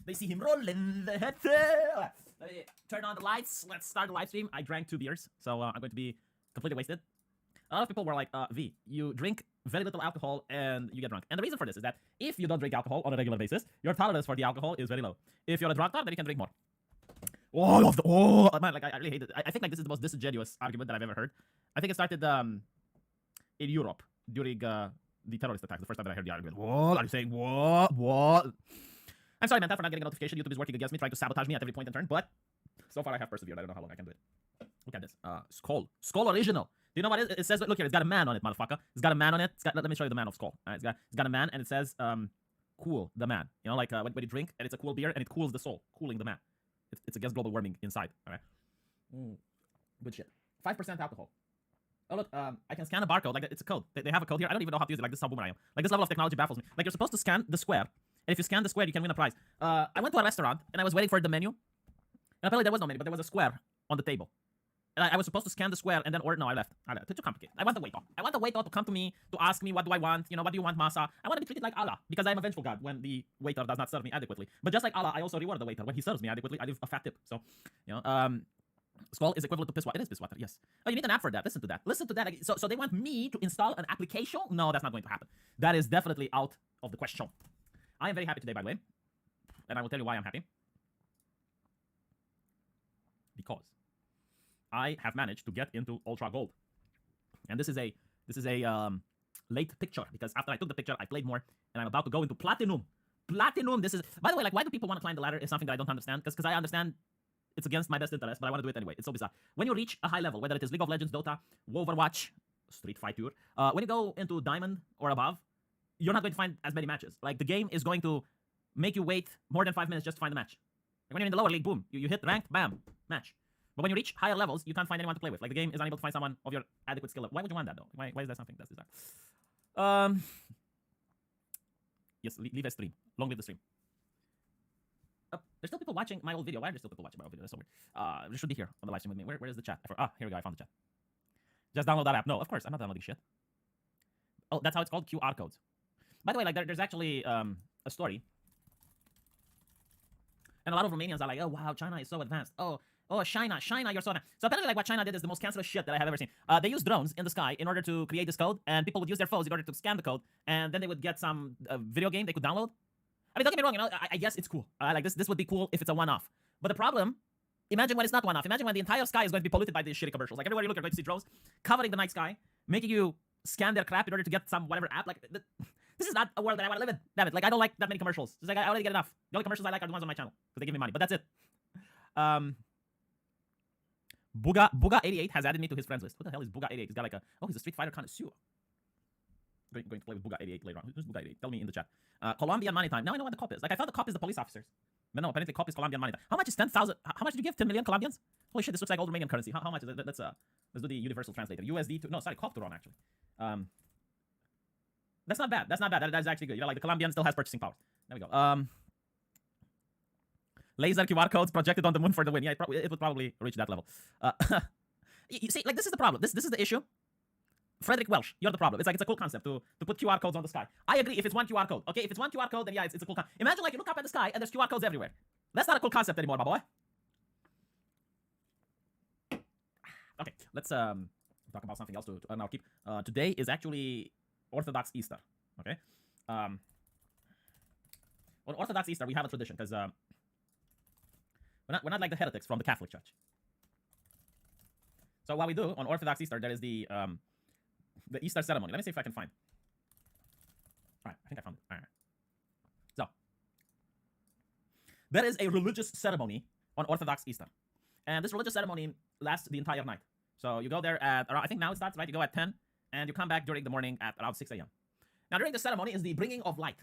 They see him rolling the head. Let me turn on the lights. Let's start the live stream. I drank 2 beers, so I'm going to be completely wasted. A lot of people were like, V, you drink very little alcohol and you get drunk. And the reason for this is that if you don't drink alcohol on a regular basis, your tolerance for the alcohol is very low. If you're a drunk, then you can drink more. Oh, man, like I really hate it. I think like this is the most disingenuous argument that I've ever heard. I think it started in Europe during the terrorist attacks. The first time that I heard the argument. What are you saying? What? I'm sorry, man, for not getting a notification. YouTube is working against me, trying to sabotage me at every point and turn. But so far, I have persevered. I don't know how long I can do it. Look at this. Skull original. Do you know what it is? It says, look here, it's got a man on it, motherfucker. It's got a man on it. Let me show you the man of Skull. It's got a man, and it says, cool the man. You know, like when you drink, and it's a cool beer, and it cools the soul, cooling the man. It's against global warming inside. All right. Good shit. 5% alcohol. Oh look, I can scan a barcode. Like it's a code. They have a code here. I don't even know how to use it. Like this is how boomer I am. Like this level of technology baffles me. Like you're supposed to scan the square, and if you scan the square, you can win a prize. I went to a restaurant and I was waiting for the menu, and apparently there was no menu, but there was a square on the table. And I was supposed to scan the square and then order. No, I left. It's too complicated. I want the waiter. I want the waiter to come to me to ask me what do I want. You know, what do you want, masa? I want to be treated like Allah because I am a vengeful God when the waiter does not serve me adequately. But just like Allah, I also reward the waiter when he serves me adequately. I leave a fat tip. So, you know, Skull is equivalent to piss water. It is piss water, yes. Oh, you need an app for that. Listen to that. Listen to that. So they want me to install an application? No, that's not going to happen. That is definitely out of the question. I am very happy today, by the way. And I will tell you why I'm happy. Because I have managed to get into Ultra Gold. And this is a late picture, because after I took the picture, I played more, and I'm about to go into Platinum. Platinum, this is, by the way, like, why do people want to climb the ladder is something that I don't understand, because I understand it's against my best interest, but I want to do it anyway. It's so bizarre. When you reach a high level, whether it is League of Legends, Dota, Overwatch, Street Fighter, when you go into Diamond or above, you're not going to find as many matches. Like, the game is going to make you wait more than 5 minutes just to find a match. Like, when you're in the lower league, boom, you hit ranked, bam, match. But when you reach higher levels, you can't find anyone to play with. Like, the game is unable to find someone of your adequate skill level. Why would you want that, though? Why is that something that's bizarre? Yes, leave a stream. Long live the stream. There's still people watching my old video. Why are there still people watching my old video? That's so weird. They should be here on the live stream with me. Where is the chat? Here we go. I found the chat. Just download that app. No, of course. I'm not downloading shit. Oh, that's how it's called? QR codes. By the way, like, there's actually a story. And a lot of Romanians are like, oh, wow, China is so advanced. Oh, China, you're so advanced. So apparently, like, what China did is the most cancerous shit that I have ever seen. They used drones in the sky in order to create this code, and people would use their phones in order to scan the code, and then they would get some video game they could download. I mean, don't get me wrong, you know, I guess it's cool. Like, this would be cool if it's a one-off. But the problem, imagine when it's not one-off. Imagine when the entire sky is going to be polluted by these shitty commercials. Like, everywhere you look, you're going to see drones covering the night sky, making you scan their crap in order to get some whatever app. Like, this is not a world that I want to live in. Damn it. Like, I don't like that many commercials. It's like, I already get enough. The only commercials I like are the ones on my channel, because they give me money. But that's it. Booga88 has added me to his friends list. What the hell is Booga88? He's got like he's a Street Fighter connoisseur. Going to play with Booga88 later on. Who's Booga88? Tell me in the chat. Colombian money time. Now I know what the cop is. Like, I thought the cop is the police officers. But no, apparently cop is Colombian money time. How much is 10,000? How much did you give? 10 million Colombians? Holy shit, this looks like old Romanian currency. How much is it? Let's do the universal translator. USD to, no, sorry, cop to RON, actually. That's not bad. That's not bad. That's actually good. You know, like, the Colombian still has purchasing power. There we go. Laser QR codes projected on the moon for the win. Yeah, it would probably reach that level. You see, like, this is the problem. This is the issue. Frederick Welsh, you're the problem. It's like, it's a cool concept to put QR codes on the sky. I agree if it's one QR code. Okay, if it's one QR code, then yeah, it's a cool concept. Imagine, like, you look up at the sky and there's QR codes everywhere. That's not a cool concept anymore, my boy. Okay, let's talk about something else to earn our keep. Today is actually Orthodox Easter. Okay, on Orthodox Easter we have a tradition, because we're not like the heretics from the Catholic Church. So what we do on Orthodox Easter, there is the Easter ceremony. Let me see if I can find. All right, I think I found it. All right. So there is a religious ceremony on Orthodox Easter, and this religious ceremony lasts the entire night. So you go there at around, I think now it starts, right? You go at 10, and you come back during the morning at around 6 a.m. Now, during the ceremony is the bringing of light.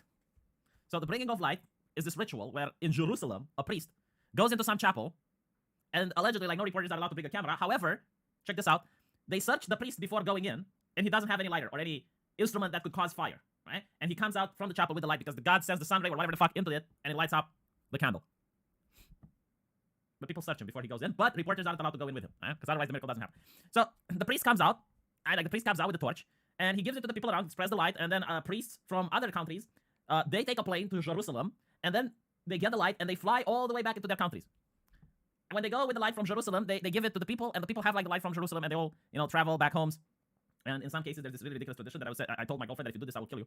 So the bringing of light is this ritual where in Jerusalem, a priest goes into some chapel, and allegedly, like, no reporters are allowed to bring a camera. However, check this out. They search the priest before going in, and he doesn't have any lighter or any instrument that could cause fire, right? And he comes out from the chapel with the light because the God sends the sun ray or whatever the fuck into it, and it lights up the candle. But people search him before he goes in, but reporters aren't allowed to go in with him, because otherwise the miracle doesn't happen. So the priest comes out, the priest comes out with the torch, and he gives it to the people around, spreads the light, and then priests from other countries, they take a plane to Jerusalem, and then they get the light and they fly all the way back into their countries. And when they go with the light from Jerusalem, they give it to the people, and the people have like the light from Jerusalem, and they all travel back homes. And in some cases, there's this really ridiculous tradition that I told my girlfriend that if you do this, I will kill you.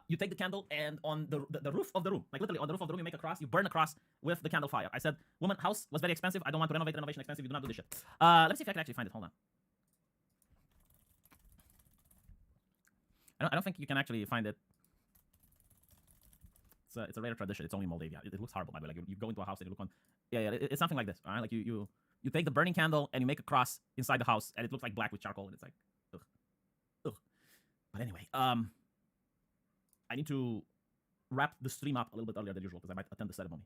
You take the candle, and on the roof of the room, like literally on the roof of the room, you make a cross. You burn a cross with the candle fire. I said, woman, house was very expensive. I don't want to renovate. Renovation expensive. You do not do this shit. Let me see if I can actually find it. Hold on. I don't think you can actually find it. It's a rare tradition. It's only in Moldavia. It looks horrible, by the way. Like you go into a house and you look on. Yeah, it's something like this. All right, like you take the burning candle and you make a cross inside the house, and it looks like black with charcoal, and it's like, ugh. But anyway, I need to wrap the stream up a little bit earlier than usual because I might attend the ceremony.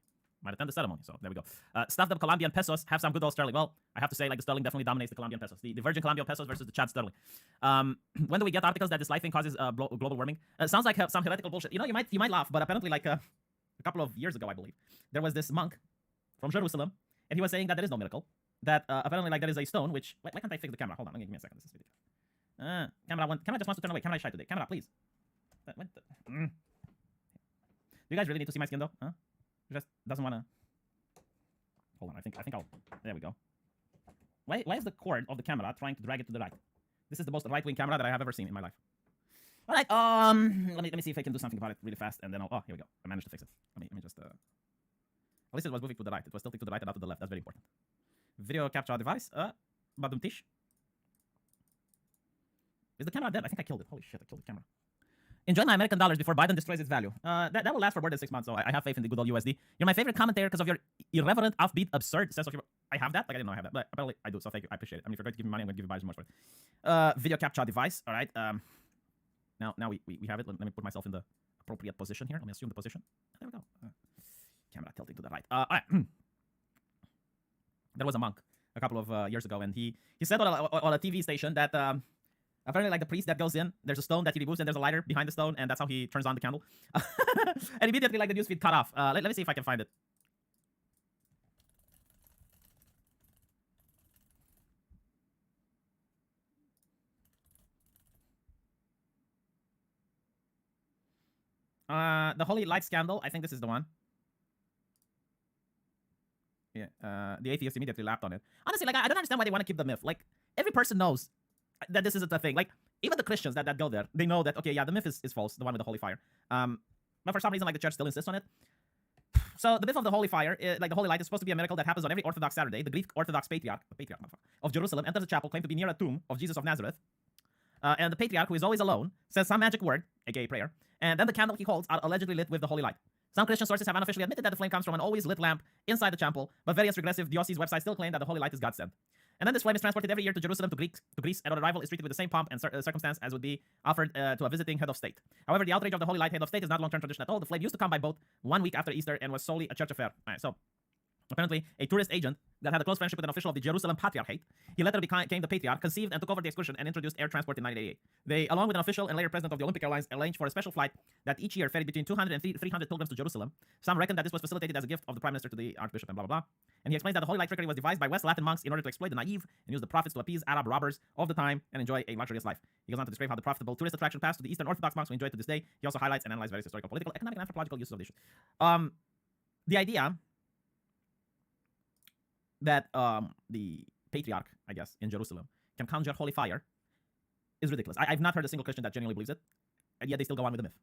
So there we go. Stuffed up Colombian pesos have some good old sterling. Well, I have to say, like, the sterling definitely dominates the Colombian pesos. The Virgin Colombian pesos versus the Chad sterling. When do we get articles that this light thing causes global warming? Sounds like some heretical bullshit. You might laugh, but apparently, like a couple of years ago, I believe, there was this monk from Jerusalem, and he was saying that there is no miracle. That apparently, like, there is a stone. Which why can't I fix the camera? Hold on, give me a second. This is ridiculous. Camera just wants to turn away. Camera is shy today. Camera, please. Do you guys really need to see my skin though? Huh? It just doesn't want to. Hold on, I think I'll. There we go. Why is the cord of the camera trying to drag it to the right? This is the most right-wing camera that I have ever seen in my life. All right. Let me see if I can do something about it really fast, and then here we go. I managed to fix it. Let me just. At least it was moving to the right. It was tilting to the right and not to the left. That's very important. Video capture device. Badum tish. Is the camera dead? I think I killed it. Holy shit! I killed the camera. Enjoy my American dollars before Biden destroys its value. That will last for more than 6 months, so I have faith in the good old USD. You're my favorite commentator because of your irreverent, offbeat, absurd sense of humor. I have that? Like, I didn't know I have that, but apparently I do, so thank you. I appreciate it. I mean, if you're going to give me money, I'm going to give you Biden more for it. Video capture device. All right. Now we have it. Let me put myself in the appropriate position here. Let me assume the position. There we go. Camera tilting to the right. All right. There was a monk a couple of years ago, and he said on a TV station that apparently, like, the priest that goes in, there's a stone that he removes, and there's a lighter behind the stone, and that's how he turns on the candle. And immediately, like, the newsfeed cut off. Let me see if I can find it. The Holy Light Scandal. I think this is the one. Yeah. The atheist immediately laughed on it. Honestly, like, I don't understand why they want to keep the myth. Like, every person knows that this isn't a thing. Like, even the Christians that go there, they know that, okay, yeah, the myth is false, the one with the holy fire. But for some reason, like, the church still insists on it. So the myth of the holy fire, like the holy light, is supposed to be a miracle that happens on every Orthodox Saturday. The Greek Orthodox patriarch of Jerusalem enters a chapel claimed to be near a tomb of Jesus of Nazareth. And the patriarch, who is always alone, says some magic word, aka prayer, and then the candle he holds are allegedly lit with the holy light. Some Christian sources have unofficially admitted that the flame comes from an always lit lamp inside the chapel, but various regressive diocese websites still claim that the holy light is God sent. And then this flame is transported every year to Jerusalem, to Greece, and on arrival is treated with the same pomp and circumstance as would be offered to a visiting head of state. However, the outrage of the holy light head of state is not long-term tradition at all. The flame used to come by boat 1 week after Easter and was solely a church affair. All right, so apparently, a tourist agent that had a close friendship with an official of the Jerusalem Patriarchate, he later became the patriarch, conceived and took over the excursion and introduced air transport in 1988. They, along with an official and later president of the Olympic Airlines, arranged for a special flight that each year ferried between 200 and 300 pilgrims to Jerusalem. Some reckon that this was facilitated as a gift of the prime minister to the archbishop and blah, blah, blah. And he explains that the holy light trickery was devised by West Latin monks in order to exploit the naive and use the prophets to appease Arab robbers of the time and enjoy a luxurious life. He goes on to describe how the profitable tourist attraction passed to the Eastern Orthodox monks who enjoy it to this day. He also highlights and analyzes various historical, political, economic, and anthropological uses of the issue. The idea that the patriarch, I guess, in Jerusalem can conjure holy fire is ridiculous. I've not heard a single Christian that genuinely believes it, and yet they still go on with the myth.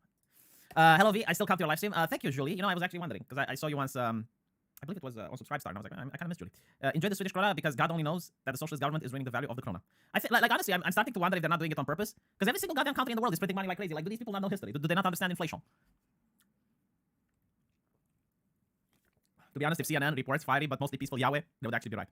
Hello, V. I still come to your live stream. Thank you, Julie. You know, I was actually wondering, because I saw you once, I believe it was on Subscribe Star, and I was like, I kind of miss Julie. Enjoy the Swedish krona, because God only knows that the socialist government is ruining the value of the krona. I think, like honestly, I'm starting to wonder if they're not doing it on purpose, because every single goddamn country in the world is printing money like crazy. Like, do these people not know history? Do they not understand inflation? To be honest, if CNN reports fiery but mostly peaceful Yahweh, they would actually be right.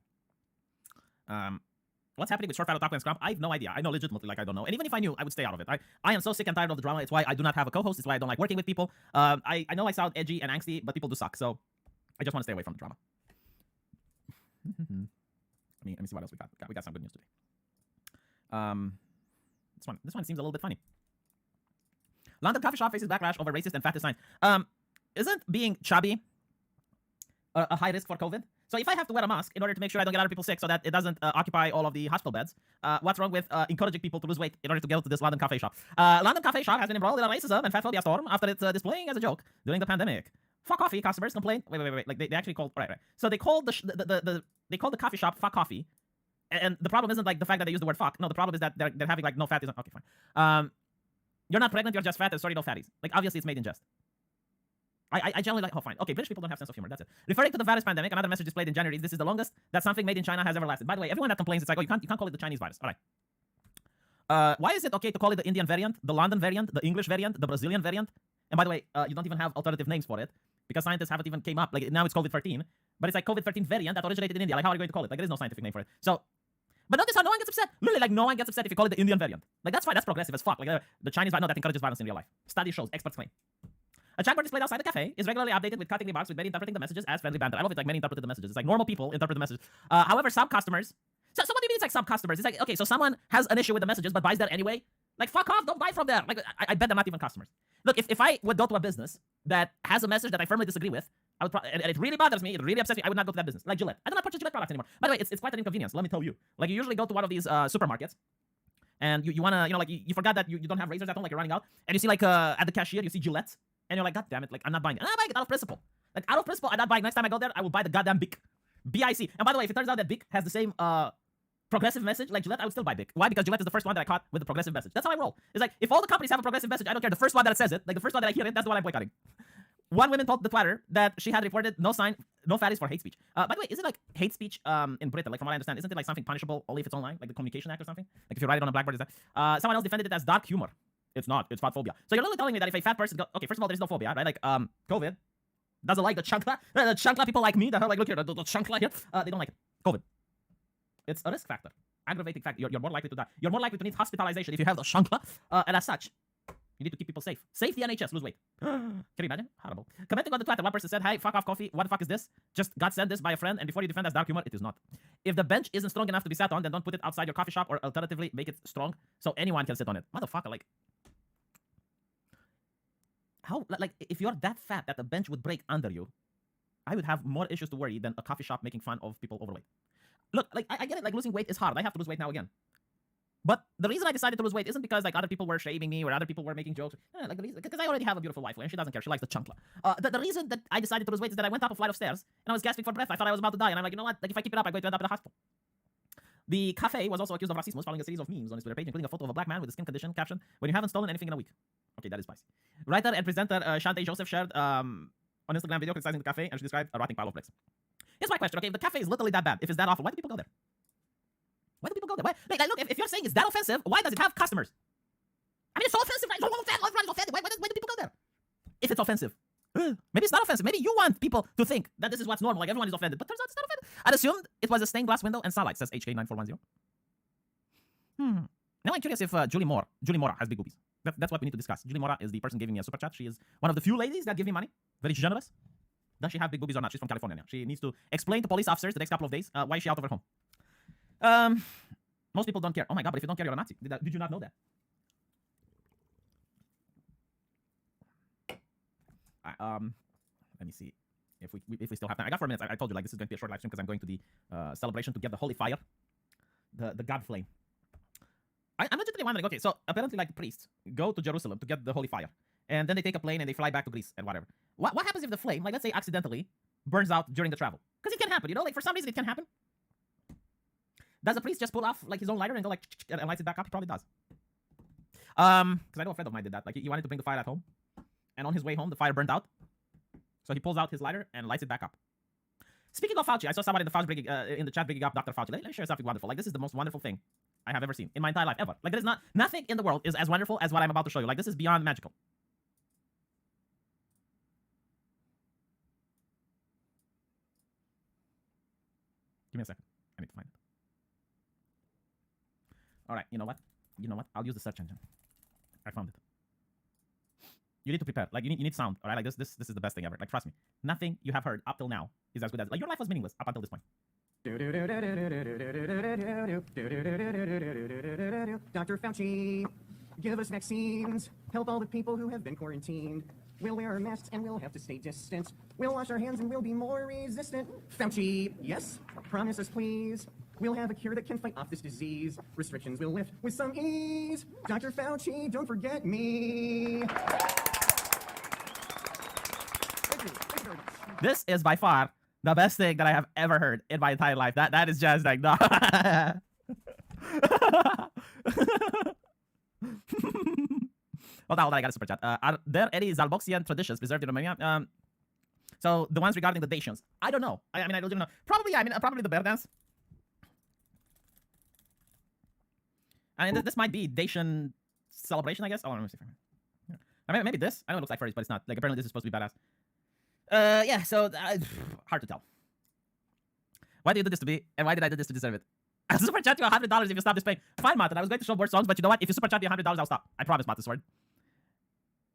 What's happening with Short Fat Otaku and Scrump? I have no idea. I know legitimately, like, I don't know. And even if I knew, I would stay out of it. I am so sick and tired of the drama. It's why I do not have a co-host. It's why I don't like working with people. I know I sound edgy and angsty, but people do suck. So I just want to stay away from the drama. Let me see what else we got. We got some good news today. This one seems a little bit funny. London coffee shop faces backlash over racist and fatist signs. Isn't being chubby a high risk for COVID? So if I have to wear a mask in order to make sure I don't get other people sick so that it doesn't occupy all of the hospital beds, what's wrong with encouraging people to lose weight in order to go to this London cafe shop? London cafe shop has been embroiled in a racism and fat phobia storm after it's displaying as a joke during the pandemic. Fuck Coffee customers complained. Wait. Like they actually called. Right. So they called they called the coffee shop Fuck Coffee, and the problem isn't like the fact that they use the word fuck. No, the problem is that they're having like no fatties. Okay, fine. You're not pregnant. You're just fat. Sorry, no fatties. Like obviously it's made in jest. I generally like. Oh, fine. Okay, British people don't have sense of humor. That's it. Referring to the virus pandemic, another message displayed in January. This is the longest that something made in China has ever lasted. By the way, everyone that complains, it's like, oh, you can't call it the Chinese virus. All right. Why is it okay to call it the Indian variant, the London variant, the English variant, the Brazilian variant? And by the way, you don't even have alternative names for it because scientists haven't even came up. Like now it's COVID-13, but it's like COVID-13 variant that originated in India. Like how are you going to call it? Like there is no scientific name for it. So, but notice how no one gets upset. Literally, like no one gets upset if you call it the Indian variant. Like that's fine. That's progressive as fuck. Like the Chinese variant, no, that encourages violence in real life. Study shows, experts claim. A chatbot displayed outside the cafe is regularly updated with cutting remarks with many interpreting the messages as friendly banter. I love it, like many interpreted the messages. It's like normal people interpret the messages. However, some customers. So what do you mean it's like some customers? It's like, okay, so someone has an issue with the messages but buys there anyway. Like, fuck off, don't buy from there. Like, I bet they're not even customers. Look, if I would go to a business that has a message that I firmly disagree with, I would and it really bothers me, it really upsets me, I would not go to that business. Like Gillette. I do not purchase Gillette products anymore. By the way, it's quite an inconvenience, let me tell you. Like, you usually go to one of these supermarkets, and you want to, like, you forgot that you don't have razors at home, like, you're running out, and you see, like, at the cashier, you see Gillette, and you're like, God damn it, like, I'm not buying it. I'm not buying it out of principle. Like, out of principle, I'm not buying it. Next time I go there, I will buy the goddamn Bic. B-I-C. And by the way, if it turns out that Bic has the same, progressive message like Gillette, I would still buy Bic. Why? Because Gillette is the first one that I caught with the progressive message. That's how I roll. It's like, if all the companies have a progressive message, I don't care. The first one that says it, like the first one that I hear it, that's the one I'm boycotting. One woman told the Twitter that she had reported no fatties for hate speech. By the way, is it like hate speech in Britain? Like from what I understand, isn't it like something punishable only if it's online, like the Communication Act or something? Like if you write it on a blackboard, is that? Someone else defended it as dark humor. It's not. It's fat phobia. So you're literally telling me that if a fat person okay, first of all, there's no phobia, right? Like COVID doesn't like the chancla. The chancla people like me that are like, look here, the chancla here. They don't like it. COVID. It's a risk factor. Aggravating factor. You're more likely to die. You're more likely to need hospitalization if you have the chancla. And as such, you need to keep people safe. Save the NHS, lose weight. Can you imagine? Horrible. Commenting on the Twitter, one person said, hey, fuck off coffee. What the fuck is this? Just got sent this by a friend, and before you defend as dark humor, it is not. If the bench isn't strong enough to be sat on, then don't put it outside your coffee shop, or alternatively, make it strong so anyone can sit on it. Motherfucker, like... How, like, if you're that fat that the bench would break under you, I would have more issues to worry than a coffee shop making fun of people overweight. Look, like, I get it, like, losing weight is hard. I have to lose weight now again. But the reason I decided to lose weight isn't because, like, other people were shaming me or other people were making jokes. Like, the reason, because I already have a beautiful wife, and she doesn't care. She likes the chancla. The reason that I decided to lose weight is that I went up a flight of stairs, and I was gasping for breath. I thought I was about to die, and I'm like, you know what? Like, if I keep it up, I'm going to end up in the hospital. The cafe was also accused of racism, following a series of memes on its Twitter page, including a photo of a black man with a skin condition caption, when you haven't stolen anything in a week. Okay, that is spicy. Writer and presenter Shante Joseph shared on Instagram video criticizing the cafe, and she described a rotting pile of bricks. Here's my question, okay? If the cafe is literally that bad, if it's that awful, why do people go there? Why do people go there? Why? Like, look, if you're saying it's that offensive, why does it have customers? I mean, it's so offensive, right? Everyone's offended. Why do people go there? If it's offensive. Maybe it's not offensive. Maybe you want people to think that this is what's normal, like everyone is offended. But turns out it's not offended. I'd assumed it was a stained glass window and sunlight, says HK9410. Now I'm curious if Julie Mora has big boobies. That's what we need to discuss. Julie Mora is the person giving me a super chat. She is one of the few ladies that give me money. Very generous. Does she have big boobies or not? She's from California now. She needs to explain to police officers the next couple of days why is she out of her home. Most people don't care. Oh my god, but if you don't care, you're a Nazi. Did you not know that? Let me see if we still have time. I got 4 minutes. I told you, like, this is going to be a short live stream because I'm going to the celebration to get the holy fire, the God flame. I'm legitimately wondering. Okay, so apparently, like, priests go to Jerusalem to get the holy fire, and then they take a plane and they fly back to Greece and whatever. What happens if the flame, like, let's say accidentally, burns out during the travel? Because it can happen, you know. Like, for some reason, it can happen. Does the priest just pull off, like, his own lighter and go, like, and lights it back up? He probably does. Because I know a friend of mine did that. Like, he wanted to bring the fire at home, and on his way home, the fire burned out. So he pulls out his lighter and lights it back up. Speaking of Fauci, I saw somebody in the Fauci in the chat bringing up Dr. Fauci. Let me share something wonderful. Like, this is the most wonderful thing I have ever seen in my entire life, ever. Like, there is nothing in the world is as wonderful as what I'm about to show you. Like, this is beyond magical. Give me a second. I need to find it. All right, you know what? I'll use the search engine. I found it. You need to prepare. Like, you need sound. All right, like this is the best thing ever. Like, trust me, nothing you have heard up till now is as good as, like, your life was meaningless up until this point. Dr. Fauci, give us vaccines. Help all the people who have been quarantined. We'll wear our masks and we'll have to stay distant. We'll wash our hands and we'll be more resistant. Fauci, yes? Promise us, please. We'll have a cure that can fight off this disease. Restrictions will lift with some ease. Dr. Fauci, don't forget me. Thank you. This is by far the best thing that I have ever heard in my entire life. That is just like, no. Hold on, I got a super chat. Are there any Zalboxian traditions preserved in Romania? So the ones regarding the Dacians, I don't know. I mean, I don't know. Probably, probably the bear dance. I mean, this might be Dacian celebration, I guess. Oh, let me see. Yeah. I mean, maybe this. I know it looks like furries, but it's not. Like, apparently this is supposed to be badass. Yeah, so hard to tell. Why did you do this to me? And why did I do this to deserve it? I'll super chat you $100 if you stop this playing. Fine, Martin. I was going to show more songs, but you know what? If you super chat me $100, I'll stop. I promise, Martin Sword.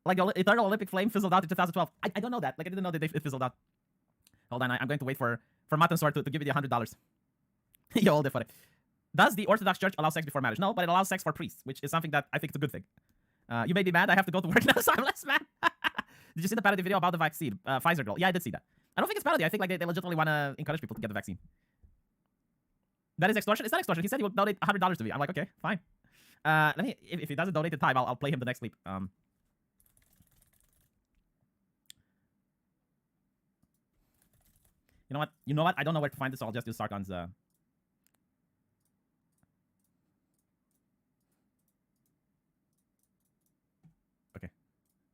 Like the Eternal Olympic Flame fizzled out in 2012. I don't know that. Like, I didn't know that it fizzled out. Hold on, I'm going to wait for Martin Sword to give you the $100. You hold it for it. Does the Orthodox Church allow sex before marriage? No, but it allows sex for priests, which is something that I think is a good thing. You may be mad. I have to go to work now, so I'm less mad. Did you see the parody video about the vaccine? Pfizer girl. Yeah, I did see that. I don't think it's parody. I think like they legitimately want to encourage people to get the vaccine. That is extortion. It's not extortion. He said he would donate $100 to me. I'm like, okay, fine. Let me. If he doesn't donate in time, I'll play him the next clip. You know what? I don't know where to find this, so I'll just use Sargon's. Okay,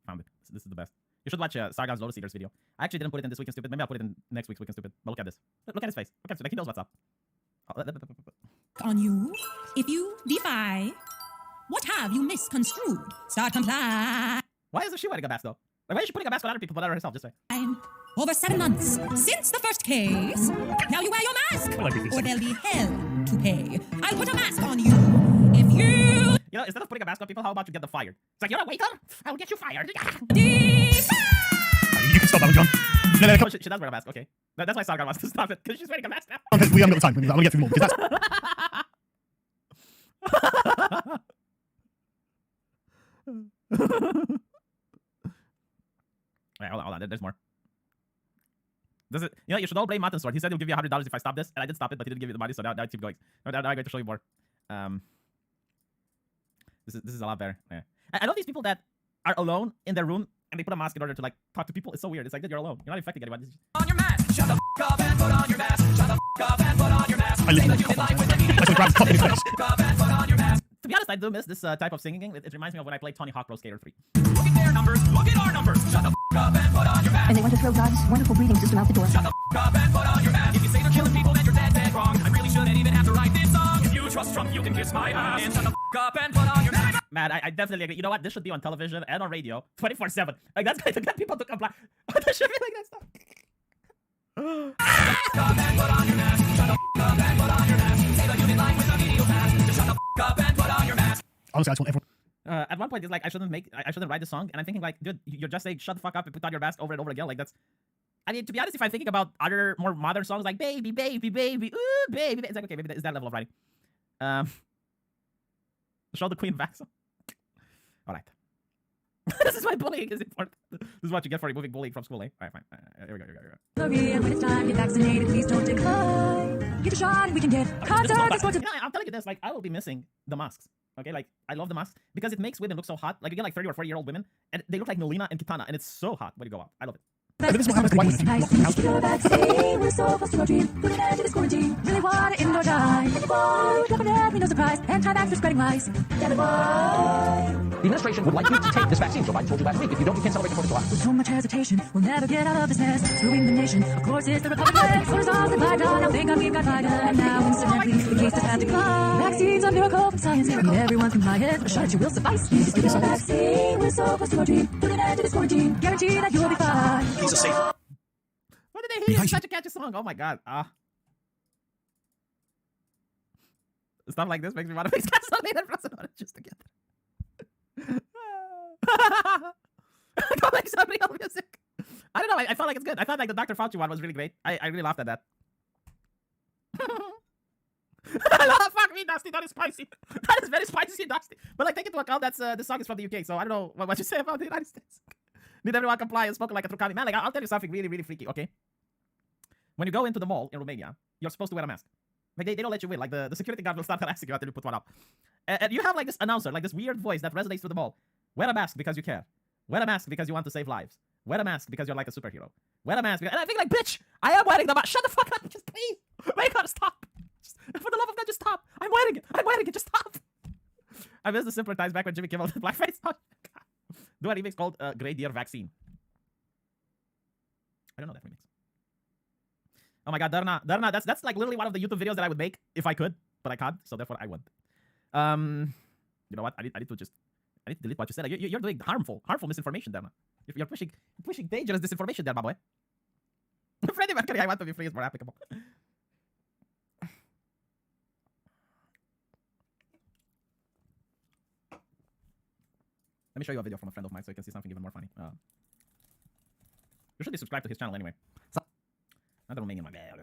found it. This is the best. You should watch Sargon's Lotus Eaters video. I actually didn't put it in this Week in Stupid. Maybe I'll put it in next week's Week in Stupid. But look at this. Look at his face. Look at his face. Like he knows what's up. On you, if you defy, what have you misconstrued? Start complying. Why is she wearing a mask though? Like, why is she putting a mask on other people but not on herself? Just say. Over 7 months since the first case. Now you wear your mask, or there'll be hell to pay. I'll put a mask on you if you. You know, instead of putting a mask on people, how about you get them fired? It's like, you're a waiter? I will get you fired. You can stop that one, John. No, Oh, she does wear a mask, okay. That's why Sargon wants to stop it, because she's wearing a mask now. we haven't got the time. I want to get through more, because that's... Wait, hold on, there's more. Does it? You know, you should all blame Martin Sword. He said he'll give you $100 if I stop this, and I did stop it, but he didn't give me the money, so now I keep going. Now I'm going to show you more. This is a lot better. Yeah. I know these people that are alone in their room and they put a mask in order to like talk to people. It's so weird. It's like that you're alone. You're not infecting anyone. On your mask. Shut the f up and put on your mask. Shut the f up and put on your mask. I literally grab the top in his face. To be honest, I do miss this type of singing. It reminds me of when I played Tony Hawk Pro Skater 3. Look at their numbers. Look at our numbers. Shut the f up and put on your mask. And they want to throw God's wonderful breathing system out the door. Shut the f up and put on your mask. If you say they're killing people, then you're dead wrong. I really shouldn't even have to write this song. If you trust Trump, you can kiss my ass. And shut the f up and put on your mask. Man, I definitely agree. You know what? This should be on television and on radio 24/7. Like, that's going to get people to comply. This should be like that stuff. Honestly, I just want everyone... At one point, it's like, I shouldn't write the song. And I'm thinking like, dude, you're just saying shut the fuck up and put on your mask over and over again. Like, that's... I mean, to be honest, if I'm thinking about other more modern songs like baby, baby, baby, ooh, baby, it's like, okay, maybe it's that level of writing. Show the Queen Vax. All right. This is why bullying is important. This is what you get for removing bullying from school, eh? All right, fine. Here we go. Hurry, and when it's time, get vaccinated. Please don't decline. Get a shot, we can get concerts and sports. You know, I'm telling you this, like, I will be missing the masks. Okay, like, I love the masks because it makes women look so hot. Like, you get like 30 or 40-year-old women, and they look like Melina and Kitana, and it's so hot when you go out. I love it. But this is what happens to white women. Nice. Get your vaccine. We're so close to our dream. Put an end to this quarantine. Really want to indoor time. Definitely no surprise. Anti-vax are spreading lies. Get it, boy. The administration would like you to take this vaccine. Joe Biden told you last week. If you don't, you can't celebrate the 4th of July. With so much hesitation, we'll never get out of this mess. Screwing the nation. Of course, it's the Republicans. Voters all said Biden. Now thank God we've got Biden. And now, incidentally, the cases have declined. Vaccines are miracle from science. Need everyone compliant. A shot you will suffice. Get your vaccine. We're so close to our dream. Put an end to this quarantine. Guarantee that you'll be fine. These are safe. What did they hear? It's such a catchy song. Oh my god. Stuff like this makes me want to make gasoline and frozen oranges together. Go make some real music. I don't know. I felt like it's good. I thought like the Dr. Fauci one was really great. I really laughed at that. Fuck me, Dusty. That is spicy. That is very spicy, Dusty. But like, take into account that's this song is from the UK, so I don't know what you say about the United States. Need everyone comply and spoken like a true commie. Man, like, I'll tell you something really, really freaky, okay? When you go into the mall in Romania, you're supposed to wear a mask. Like, they don't let you in. Like, the security guard will start harassing you after you put one up. And you have, like, this announcer, like, this weird voice that resonates through the mall. Wear a mask because you care. Wear a mask because you want to save lives. Wear a mask because you're like a superhero. Wear a mask. And I think like, bitch, I am wearing the mask. Shut the fuck up. Just please. My God, stop. Just, for the love of God, just stop. I'm wearing it. I'm wearing it. Just stop. I miss the simpler times back when Jimmy Kimmel did blackface. Do a remix called Grey Deer Vaccine. I don't know that remix. Oh my God, Darna, that's like literally one of the YouTube videos that I would make if I could, but I can't, so therefore I won't. You know what? I need to delete what you said. You're doing harmful misinformation, Darna. You're pushing dangerous disinformation there, my boy. Freddie Mercury, I want to be free is more applicable. Let me show you a video from a friend of mine so you can see something even more funny. You should be subscribed to his channel anyway. Not Romanian, my bad.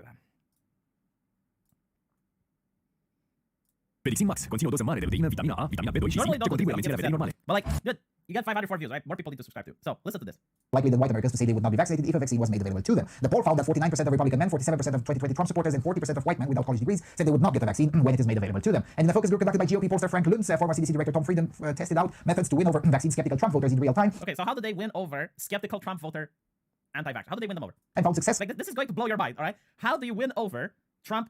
Pelixin Max conține o doză mare de proteină, vitamina A, vitamina B2 și Normally zinc, ce don't contribuie la give menținerea verii normale. But like, good. You got 504 views, right? More people need to subscribe to. So, listen to this. Likely than white Americans to say they would not be vaccinated if a vaccine was made available to them. The poll found that 49% of Republican men, 47% of 2020 Trump supporters, and 40% of white men without college degrees said they would not get the vaccine when it is made available to them. And in a focus group conducted by GOP pollster Frank Luntz, former CDC Director Tom Frieden tested out methods to win over vaccine-skeptical Trump voters in real time. Okay, so how do they win over skeptical Trump voter anti-vax? How do they win them over? And found success. Like, this is going to blow your mind, all right? How do you win over Trump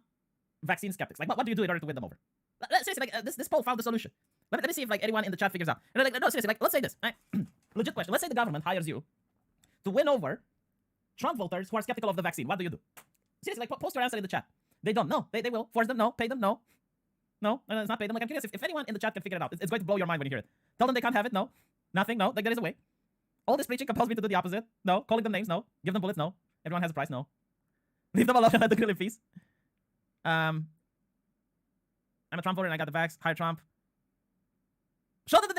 vaccine skeptics? Like, what do you do in order to win them over? Seriously, like, this poll found the solution. Let me see if like anyone in the chat figures out. And like, no, seriously, like, let's say this. Right? Legit question. Let's say the government hires you to win over Trump voters who are skeptical of the vaccine. What do you do? Seriously, like, post your answer in the chat. They don't know. They will force them. No. Pay them. No. No. It's not pay them. Like, I'm curious if anyone in the chat can figure it out. It's going to blow your mind when you hear it. Tell them they can't have it. No. Nothing. No. Like, there is a way. All this preaching compels me to do the opposite. No. Calling them names. No. Give them bullets. No. Everyone has a price. No. Leave them alone and let the grill in peace. I'm a Trump voter and I got the vax. Hire Trump. Show them the